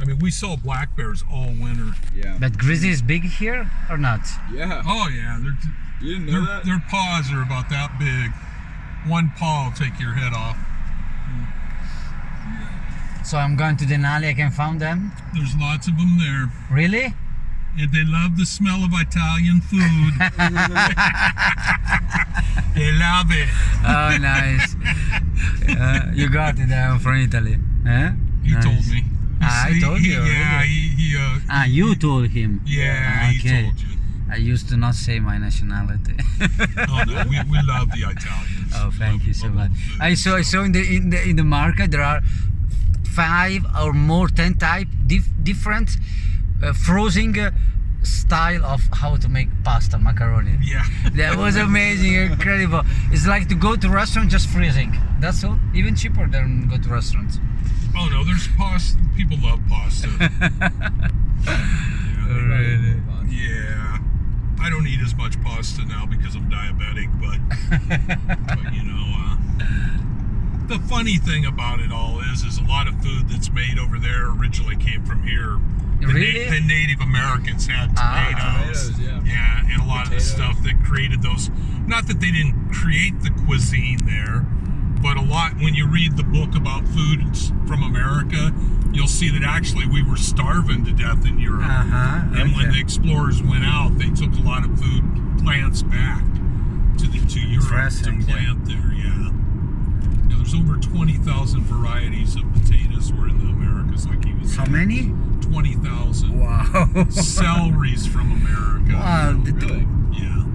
mean, we saw black bears all winter. Yeah. But grizzly is big here or not? Yeah. Oh yeah, You didn't know that? their paws are about that big. One paw will take your head off. So I'm going to Denali, I can find them? There's lots of them there. Really? And they love the smell of Italian food. They love it. Oh, nice. You got it, I'm from Italy. Huh? He Nice. told me. I told you. Yeah, Really? You told him. Yeah, he Okay. told you. I used to not say my nationality. Oh no, we love the Italians. Oh, thank you so Love much. food. I saw in the market there are 5 or more 10 different frozen style of how to make pasta macaroni. Yeah. That was amazing, incredible. It's like to go to restaurant just freezing. That's all. Even cheaper than go to restaurants. Oh no, there's pasta. People love pasta. Really? Yeah. I don't eat as much pasta now because I'm diabetic, but you know, the funny thing about it all is a lot of food that's made over there originally came from here. Really? The Native Americans had tomatoes. Tomatoes, yeah. Yeah, and a lot of the stuff that created those. Not that they didn't create the cuisine there, but a lot. When you read the book about foods from America, you'll see that actually we were starving to death in Europe. And when the explorers went out, they took a lot of food plants back to Europe to plant there. Yeah. Now, there's over 20,000 varieties of potatoes were in the Americas, like he was How saying. many? 20,000. Wow. Celery's from America. Wow. Really? Yeah.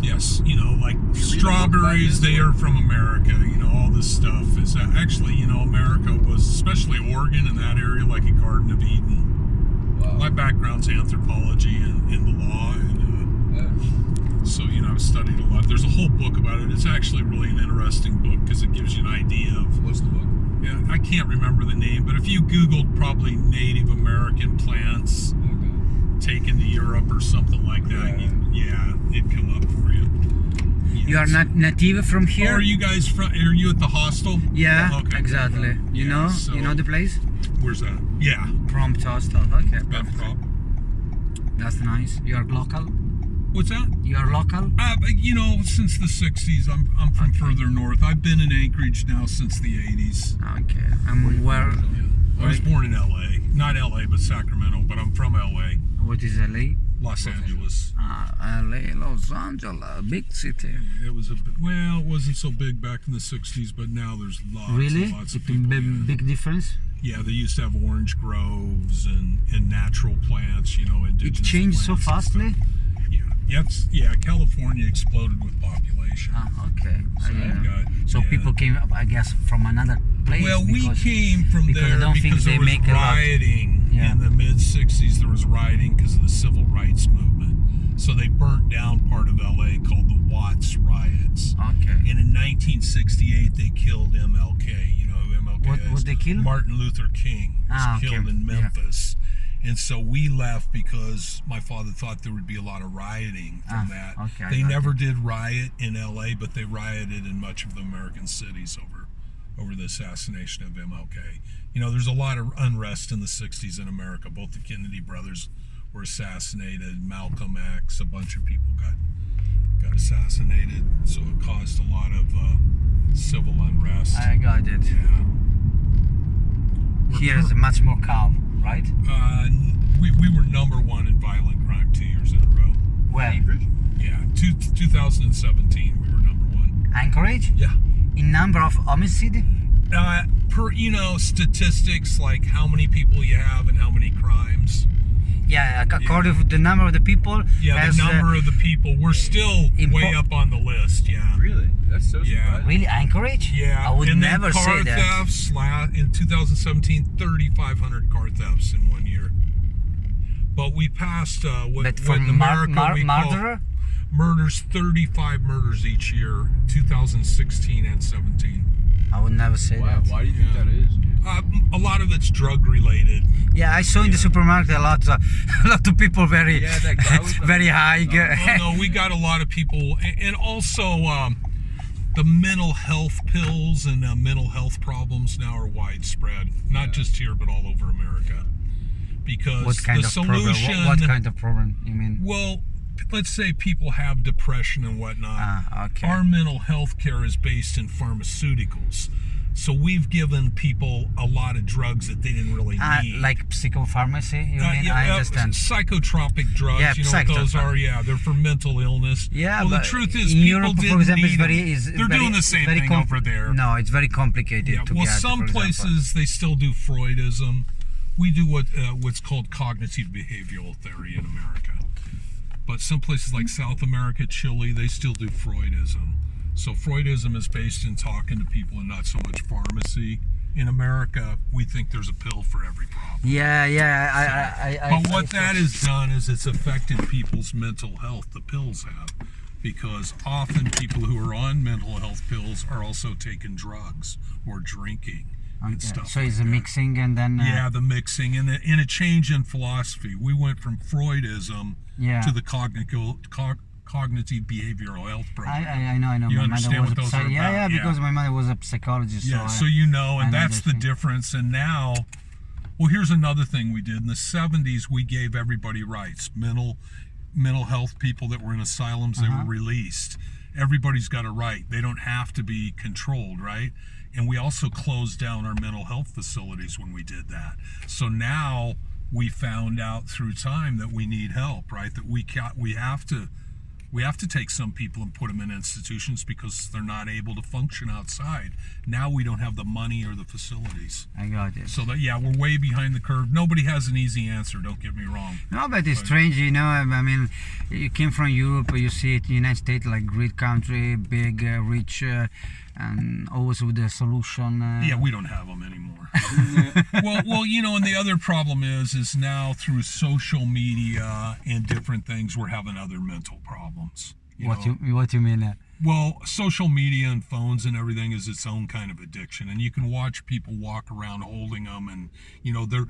Yes, you know, like strawberries, they are from America. You know, all this stuff is actually, you know, America was, especially Oregon and that area, like a Garden of Eden. Wow. My background's anthropology and in the law, and so, you know, I've studied a lot. There's a whole book about it. It's actually really an interesting book because it gives you an idea of. What's the book? Yeah, I can't remember the name, but if you Googled probably Native American plants taken to Europe or something like that, it'd come up for you. Yes. You are not native from here? Oh, are you guys from? Are you at the hostel? Yeah, Okay. exactly. You know? So, You know the place? Where's that? Yeah. Prompt hostel. Okay, That perfect. prop. That's nice. You are local? What's that? You are local? You know, since the 60s, I'm from further north. I've been in Anchorage now since the 80s. Okay. Where? I was born in LA. Not LA, but Sacramento, but I'm from LA. What is LA? Los Angeles. LA, Los Angeles, big city. It was it wasn't so big back in the 60s, but now there's lots Really? and lots of It's people. a big difference? Yeah, they used to have orange groves and natural plants, you know, It indigenous changed so plants and fastly? stuff. Yeah, California exploded with population. Okay. So Yeah. people came, I guess, from another place. Well, we came from because I there don't think because they there was make a lot. rioting Yeah. in the mid-60s. There was rioting because of the civil rights movement. So they burnt down part of LA called the Watts riots. Okay. And in 1968, they killed MLK. You know who MLK is? What they killed? Martin Luther King was killed in Memphis. And so we left because my father thought there would be a lot of rioting from that. Okay, They never did riot in LA, but they rioted in much of the American cities over the assassination of MLK. You know, there's a lot of unrest in the 60s in America. Both the Kennedy brothers were assassinated, Malcolm X, a bunch of people got assassinated. So it caused a lot of civil unrest. I got it. Yeah. Here is much more calm, right? We were #1 in violent crime 2 years in a row. Where? Yeah, 2017 we were #1. Anchorage? Yeah. In number of homicide? Per, you know, statistics like how many people you have and how many crimes. Yeah, according to the number of the people. Yeah, the number of the people. We're still way up on the list, yeah. Really? That's so surprising. Really, Anchorage? Yeah. I would and never then say that. car thefts, in 2017, 3,500 car thefts in 1 year. But we passed what in America we call murders, 35 murders each year, 2016 and 17. I would never say that. Why do you think that is? A lot of it's drug related. Yeah, I saw in the supermarket a lot of people very, that guy was very high. No, we got a lot of people, and also the mental health pills and mental health problems now are widespread, not just here but all over America. Because What kind the of solution, problem? What kind of problem you mean? well, let's say people have depression and whatnot. Okay. Our mental health care is based in pharmaceuticals. So we've given people a lot of drugs that they didn't really need. Like psychopharmacy, you mean? I understand. Psychotropic drugs, Yeah, you know what those are? Yeah, they're for mental illness. Yeah, well, but the truth is, in people Europe, didn't for example, need them. They're doing the same thing over there. No, it's very complicated Yeah, to well, get. some for example. places they still do Freudism. We do what's called cognitive behavioral theory in America. But some places like South America, Chile, they still do Freudism. So Freudism is based in talking to people and not so much pharmacy. In America, we think there's a pill for every problem. But what that has done is it's affected people's mental health, the pills have. Because often people who are on mental health pills are also taking drugs or drinking and stuff. So like it's that. a mixing and then... Yeah, the mixing and in a change in philosophy. We went from Freudism to the cognitive behavioral health program. I know. You My understand mother was what those are yeah, about? because my mother was a psychologist. Yeah, so you know, and I know that's this the thing. difference. And now, well, here's another thing we did. In the 70s, we gave everybody rights. Mental health people that were in asylums, they were released. Everybody's got a right. They don't have to be controlled, right? And we also closed down our mental health facilities when we did that. So now we found out through time that we need help, right? That we have to take some people and put them in institutions because they're not able to function outside. Now we don't have the money or the facilities. I got it. So that, we're way behind the curve. Nobody has an easy answer, don't get me wrong. No, but it's strange, you know. I mean, you came from Europe, you see it in the United States, like great country, big, rich, and always with a solution. Yeah, we don't have them anymore. well, you know, and the other problem is now through social media and different things, we're having other mental problems. What you mean? Well, social media and phones and everything is its own kind of addiction, and you can watch people walk around holding them, and you know their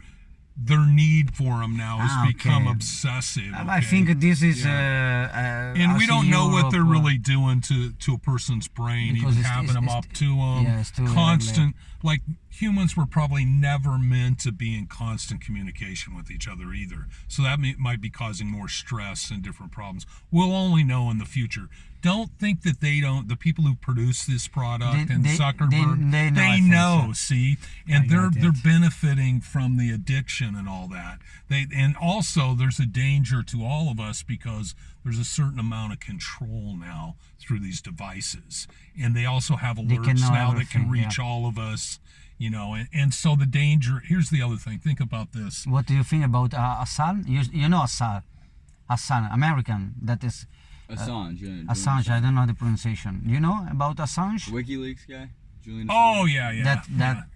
need for them now has become obsessive. Okay? I think this is and we don't know what they're really doing to a person's brain, even having them up to them. Yeah, it's too constant. Like humans were probably never meant to be in constant communication with each other either. So that might be causing more stress and different problems. We'll only know in the future. Don't think that the people who produce this product and Zuckerberg, they know, see, and they're benefiting from the addiction and all that. And also there's a danger to all of us because there's a certain amount of control now through these devices, and they also have alerts now that can reach all of us. You know, and so the danger. Here's the other thing. Think about this. What do you think about Assange? You know Assange, American. That is Assange. Yeah, Assange. I don't know the pronunciation. You know about Assange? WikiLeaks guy. Julian Assange. Oh yeah. That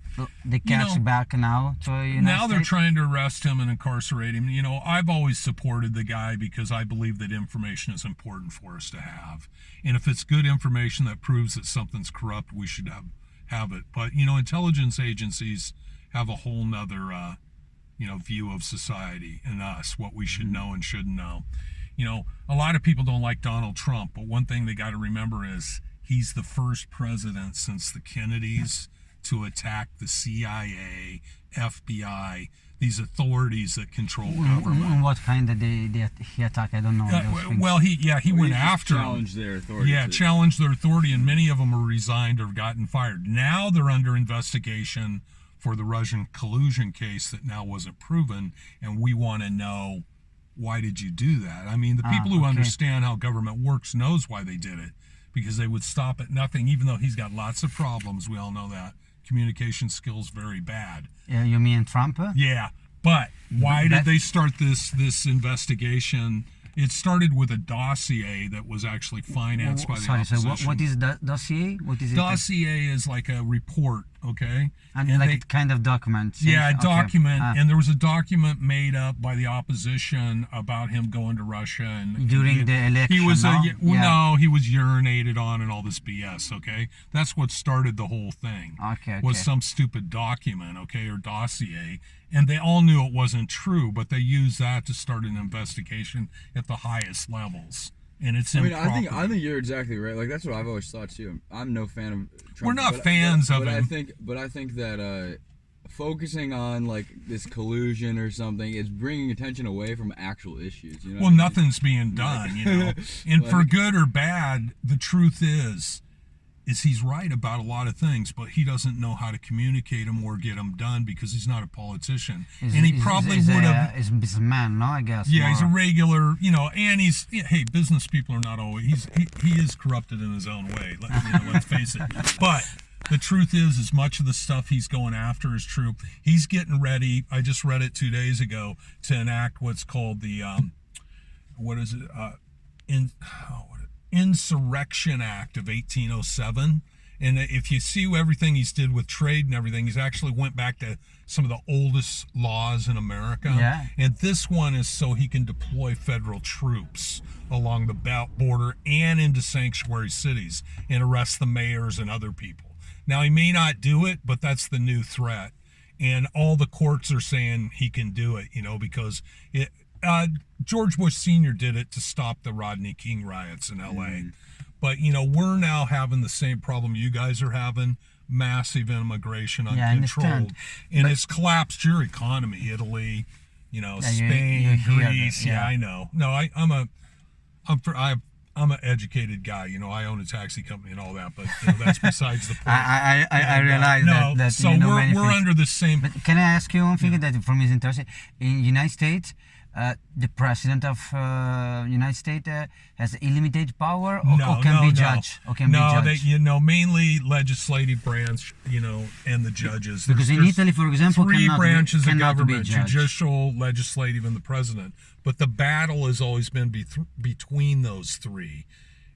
they catch back now to United Now they're States? trying to arrest him and incarcerate him. You know, I've always supported the guy because I believe that information is important for us to have, and if it's good information that proves that something's corrupt, we should have it. But you know, intelligence agencies have a whole nother view of society and us, what we should know and shouldn't know. You know, a lot of people don't like Donald Trump, but one thing they got to remember is he's the first president since the Kennedys to attack the CIA, FBI, these authorities that control government. What kind of he attack? I don't know. Well, he went after them. Challenged their authority. Yeah, challenged their authority, and many of them were resigned or gotten fired. Now they're under investigation for the Russian collusion case that now wasn't proven, and we want to know, why did you do that? I mean, the people who understand how government works knows why they did it, because they would stop at nothing, even though he's got lots of problems. We all know that. Communication skills very bad. You mean Trump? Yeah, but why did they start this investigation? It started with a dossier that was actually financed by the opposition. So what is that dossier? What is it? Dossier is like a report, okay? And like a kind of document. Yeah, a document. And there was a document made up by the opposition about him going to Russia. And during the election, he was no, he was urinated on and all this BS, okay? That's what started the whole thing. Okay. Was some stupid document, okay, or dossier. And they all knew it wasn't true, but they used that to start an investigation at the highest levels. and it's I mean, improper. I think you're exactly right. Like that's what I've always thought too. I'm no fan of Trump. We're not fans of him. I think that focusing on like this collusion or something is bringing attention away from actual issues. You know Well, nothing's being done, you know. And Like- for good or bad, the truth is he's right about a lot of things, but he doesn't know how to communicate them or get them done because he's not a politician. And he probably would have. He's a businessman, no? I guess. Yeah, he's a more. regular, you know, and hey, business people are not always. He is corrupted in his own way. Let's face it. But the truth is much of the stuff he's going after is true. He's getting ready. I just read it 2 days ago to enact what's called the what is it? Insurrection Act of 1807. And if you see everything he's did with trade and everything, he's actually went back to some of the oldest laws in America. Yeah. And this one is so he can deploy federal troops along the border and into sanctuary cities and arrest the mayors and other people. Now, he may not do it, but that's the new threat. And all the courts are saying he can do it, you know, because George Bush Sr. did it to stop the Rodney King riots in L.A. But, you know, we're now having the same problem you guys are having, massive immigration uncontrolled. And it's collapsed your economy, Italy, you know, Spain, Greece. Yeah, I know. No, I'm an educated guy, you know. I own a taxi company and all that, but you know, that's besides the point. I realize that so you know many we're things. under the same. But can I ask you one thing that for me is interesting? In United States, the president of United States has unlimited power, or can be judged, or can be judged. You know, mainly legislative branch, you know, and the judges. Because in Italy, for example, three branches of cannot government: be judged. judicial, legislative, and the president. But the battle has always been between those three.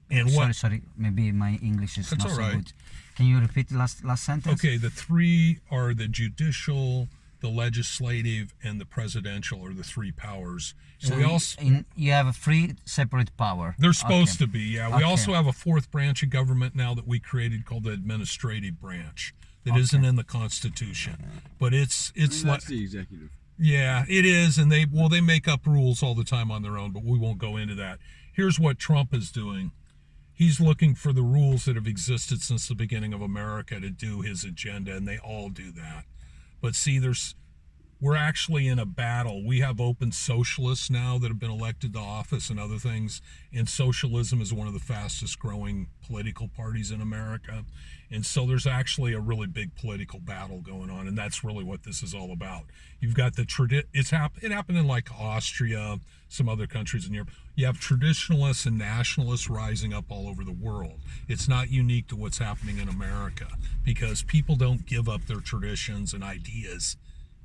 And Sorry, maybe my English is That's not all so right. good. Can you repeat last sentence? Okay, the three are the judicial, the legislative, and the presidential are the three powers. And So we also you have a free separate power. they're supposed to be, yeah. We Okay. also have a fourth branch of government now that we created called the administrative branch that isn't in the Constitution. But it's that's like the executive. yeah, it is, and they make up rules all the time on their own, but we won't go into that. Here's what Trump is doing. He's looking for the rules that have existed since the beginning of America to do his agenda, and they all do that. But see, we're actually in a battle. We have open socialists now that have been elected to office and other things, and socialism is one of the fastest growing political parties in America. And so there's actually a really big political battle going on, and that's really what this is all about. You've got it happened in like Austria, some other countries in Europe. You have traditionalists and nationalists rising up all over the world. It's not unique to what's happening in America because people don't give up their traditions and ideas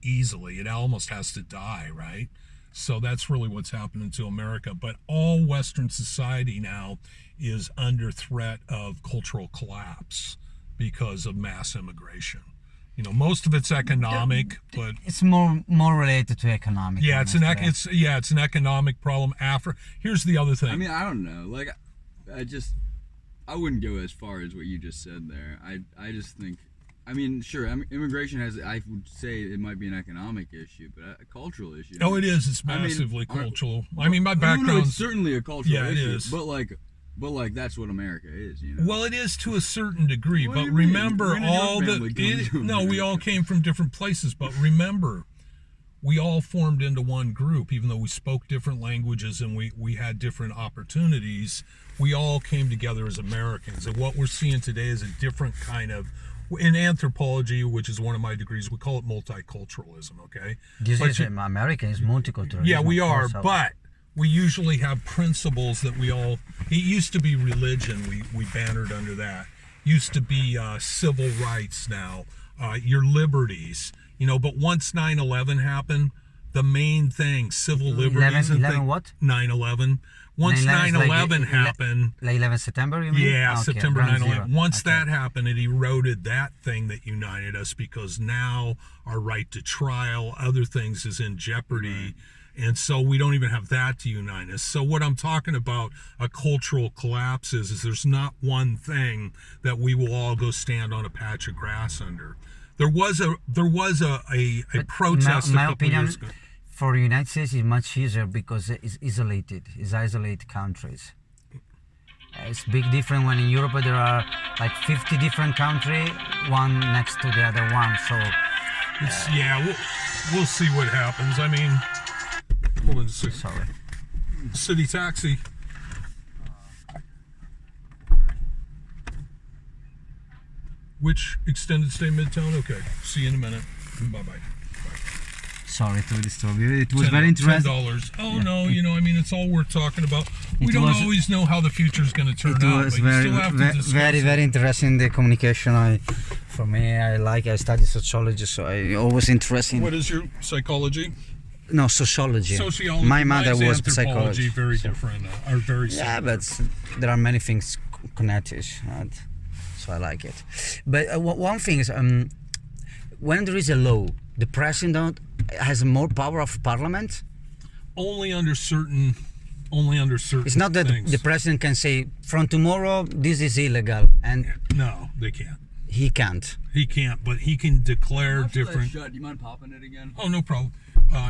easily. It almost has to die, right? So that's really what's happening to America. But all Western society now is under threat of cultural collapse because of mass immigration. You know, most of it's economic, but It's more related to economic. yeah, it's honestly. it's an economic problem. Here's the other thing. I mean, I don't know. Like, I wouldn't go as far as what you just said there. I just think, I mean, sure, immigration has, I would say it might be an economic issue, but a cultural issue. Oh, it is. It's I mean, massively cultural. I mean, my No, background. it's certainly a cultural Yeah, it issue. is. But like that's what America is, you know. Well, it is to a certain degree, What do but you mean? remember When did your all family come to no, we America? all came from different places, but remember, we all formed into one group, even though we spoke different languages and we had different opportunities. We all came together as Americans, and what we're seeing today is a different kind of. In anthropology, which is one of my degrees, we call it multiculturalism. Okay, This But is you- American. It's multicultural. yeah, we of are, course, so- but we usually have principles that we all. It used to be religion. We bannered under that. Used to be civil rights. Now, your liberties. You know, but once 9/11 happened, the main thing, civil liberties. 11 what? 9/11. Once 9/11 happened. Like 11 September, you mean? Yeah, Okay, September ground 9/11. zero. Once Okay. that happened, it eroded that thing that united us because now our right to trial, other things is in jeopardy. And so we don't even have that to unite us. So what I'm talking about, a cultural collapse is there's not one thing that we will all go stand on a patch of grass under. There was a protest a my couple opinion, years ago. for the United States is much easier because it's isolated. It's isolated countries. It's big different when in Europe there are like 50 different countries, one next to the other one. So It's, we'll see what happens. I mean, hold on a second. sorry. City taxi. Which extended stay Midtown? Okay. See you in a minute. Bye-bye. Sorry to disturb you. It was very interesting. $10. Oh, no, I mean, it's all worth talking about. We It don't was- always know how the future's going to turn It out, was but you very, still have to discuss very, it. very interesting, the communication. For me, I study sociology, so I always interested. What is your psychology? No, sociology. Sociology. My mother Mine's was anthropology. psychology. Very different. Are very Yeah, similar. but there are many things connected, right? So I like it. But one thing is, when there is a law, the president has more power of parliament. only under certain. It's not that things. the president can say from tomorrow this is illegal, and No, they can't. he can't. He can't, but he can declare Watch that different. shut. Do you mind popping it again? Oh, no problem.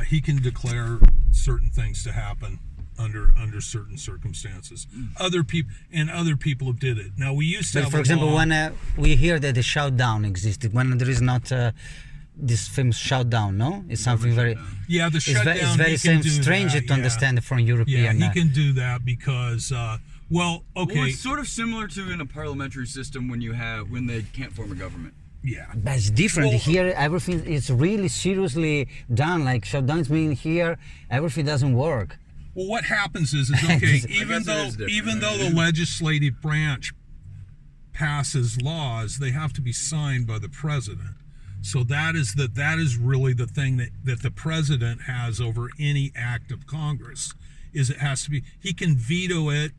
He can declare certain things to happen under certain circumstances. Other people have did it. Now we used to But have for a example, law- when we hear that the shutdown existed, when there is not this famous shutdown, no, it's something very. yeah, the It's, shutdown. it's very he can do strange that, to understand from European. Yeah, he can do that because well, okay, Well, it's sort of similar to in a parliamentary system when they can't form a government. yeah. But it's different. Well, Here, everything is really seriously done. Like shutdowns mean here, everything doesn't work. Well, what happens is okay, I even guess it though is different, even though right? the legislative branch passes laws, they have to be signed by the president. So that is really the thing that the president has over any act of Congress, is it has to be, he can veto it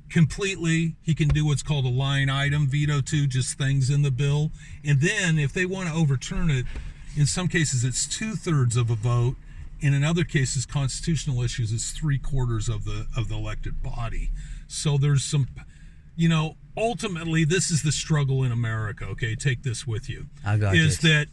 completely. He can do what's called a line item veto to just things in the bill. And then if they want to overturn it, in some cases it's 2/3 of a vote. And in other cases, constitutional issues, it's 3/4 of the elected body. So there's some, ultimately this is the struggle in America. Okay, take this with you. I got is it. that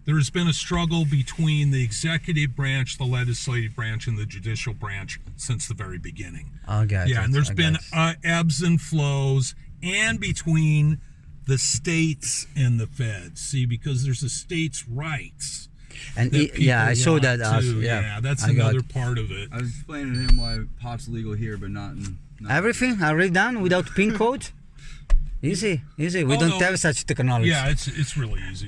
there's been a struggle between the executive branch, the legislative branch, and the judicial branch since the very beginning. I got it. Yeah, and there's I been got it. ebbs and flows, and between the states and the feds. See, because there's a states' rights. And that yeah, I people saw want that. too. Yeah, That's I got another it. part of it. I was explaining to him why pot's legal here, but not in. Not Everything already done without PIN code. Easy. We Oh, don't no. have such technology. Yeah, it's really easy.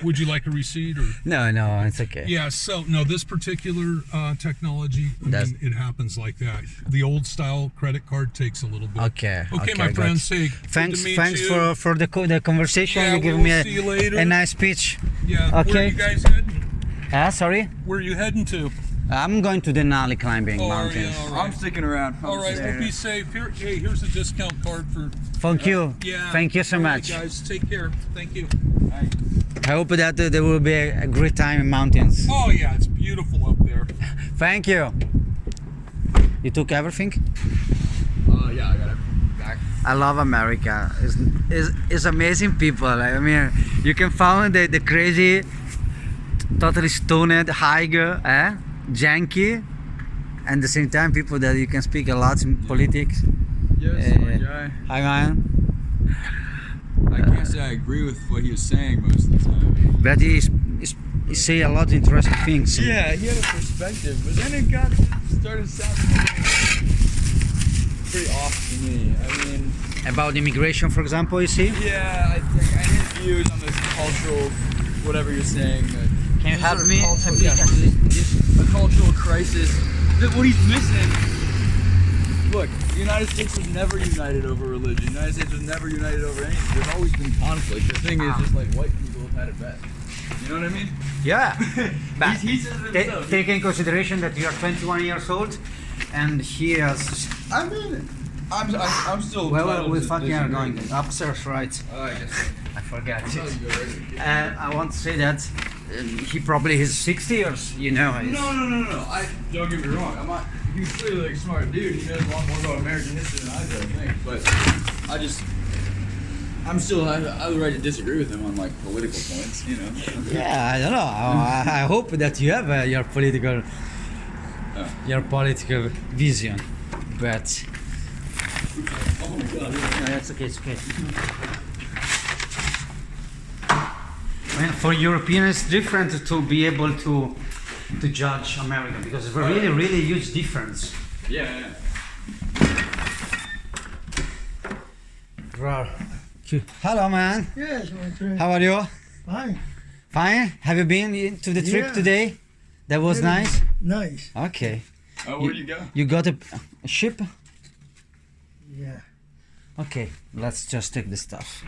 Would you like a receipt or? No, it's okay. Yeah, so no, this particular technology, That's- it happens like that. The old style credit card takes a little bit. Okay. Okay, my good. friends. Hey, Thanks, good to meet you. for the conversation. Yeah, you give we'll me see you later. a nice speech. Yeah. Where are Okay. you guys heading? Sorry, Where are you heading to? I'm going to Denali climbing Oh, are you? mountains. All right. I'm sticking around. All right. Well, be safe. Here's a discount card for. Thank you. Yeah. Thank you so All right, much. guys. Take care. Thank you. I hope that there will be a great time in mountains. Oh yeah, it's beautiful up there. Thank you. You took everything? Yeah, I got everything back. I love America. It's amazing people. I mean, you can find the crazy, totally stoned hiker, janky, and at the same time people that you can speak a lot in politics. Yes, smart guy. Hi man. I can't say I agree with what he was saying most of the time. But he say a lot of interesting things. Yeah, he had a perspective, but then it started sounding pretty off to me. I mean, About immigration, for example, you see? yeah, I think his views on this cultural, whatever you're saying. Can you this help sort of me? cultural- a cultural crisis. That what he's missing. Look, the United States was never united over religion. The United States was never united over anything. There's always been conflict. The thing is just like white people have had it best. You know what I mean? Yeah. But he says it himself. take in consideration that you are 21 years old, and he has. I mean, I'm still. Well, entitled we to fucking are disagree. going upstairs, right? I guess. I forgot So. it. I want to say that he probably is 60 years. You know. No. I don't get me wrong. I'm not. He's clearly like a smart dude. He knows a lot more about American history than I do, I think. But I have the right to disagree with him on like political points. You know. Yeah, I don't know. I hope that you have your political vision, but No, that's okay. It's okay. I mean, for Europeans, it's different to be able to judge American because it's a really huge difference. Yeah. Hello, man. Yes, my friend. How are you? Fine. Fine. Have you been to the trip Yeah. today? That was Very nice. Nice. Okay. Oh, where'd you go? You got a ship? Yeah. Okay. Let's just take the stuff.